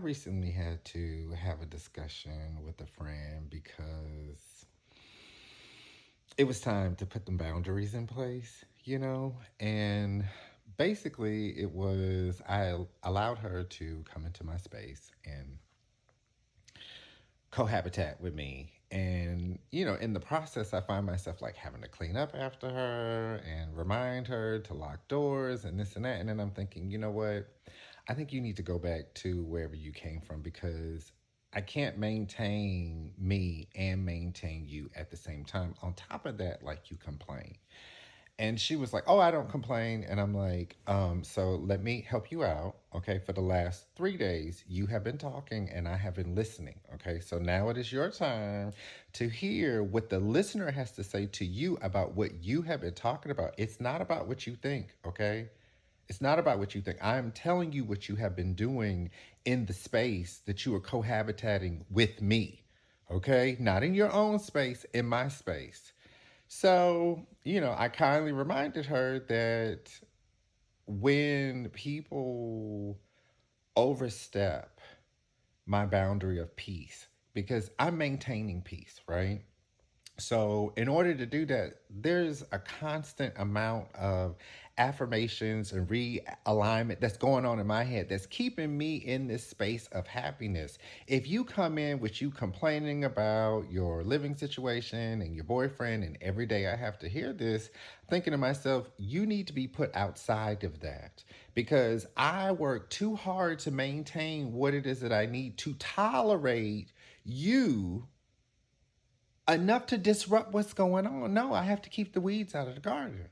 recently had to have a discussion with a friend because it was time to put them boundaries in place, And basically, it was I allowed her to come into my space and cohabitat with me. And, in the process, I find myself like having to clean up after her and remind her to lock doors and this and that. And then I'm thinking, you know what? I think you need to go back to wherever you came from because I can't maintain me and maintain you at the same time. On top of that, like you complain. And she was like, "Oh, I don't complain." And I'm like, so let me help you out. Okay. For the last 3 days, you have been talking and I have been listening. Okay. So now it is your turn to hear what the listener has to say to you about what you have been talking about. It's not about what you think. Okay. It's not about what you think. I'm telling you what you have been doing in the space that you are cohabitating with me. Okay. Not in your own space, in my space. So, I kindly reminded her that when people overstep my boundary of peace, because I'm maintaining peace, right? So, in order to do that, there's a constant amount of affirmations and realignment that's going on in my head that's keeping me in this space of happiness. If you come in with you complaining about your living situation and your boyfriend, and every day I have to hear this, thinking to myself, you need to be put outside of that because I work too hard to maintain what it is that I need to tolerate you enough to disrupt what's going on. No, I have to keep the weeds out of the garden.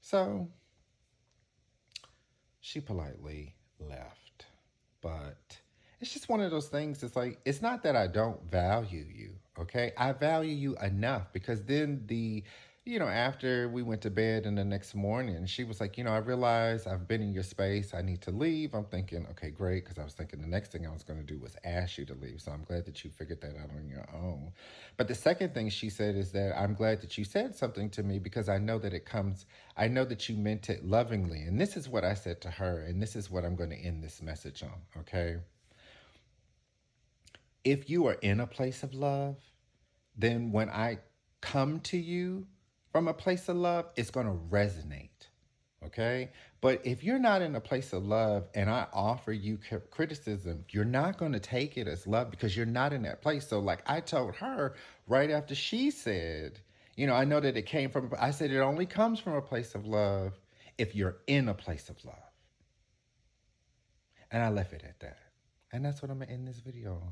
So she politely left. But it's just one of those things. It's like, it's not that I don't value you, okay? I value you enough because then after we went to bed and the next morning, she was like, I realize I've been in your space. I need to leave. I'm thinking, okay, great. Because I was thinking the next thing I was going to do was ask you to leave. So I'm glad that you figured that out on your own. But the second thing she said is that I'm glad that you said something to me because I know that you meant it lovingly. And this is what I said to her. And this is what I'm going to end this message on, okay? If you are in a place of love, then when I come to you from a place of love, it's going to resonate. Okay. But if you're not in a place of love and I offer you criticism, you're not going to take it as love because you're not in that place. So, like I told her right after she said, I know that it came from, I said it only comes from a place of love if you're in a place of love. And I left it at that. And that's what I'm going to end this video on.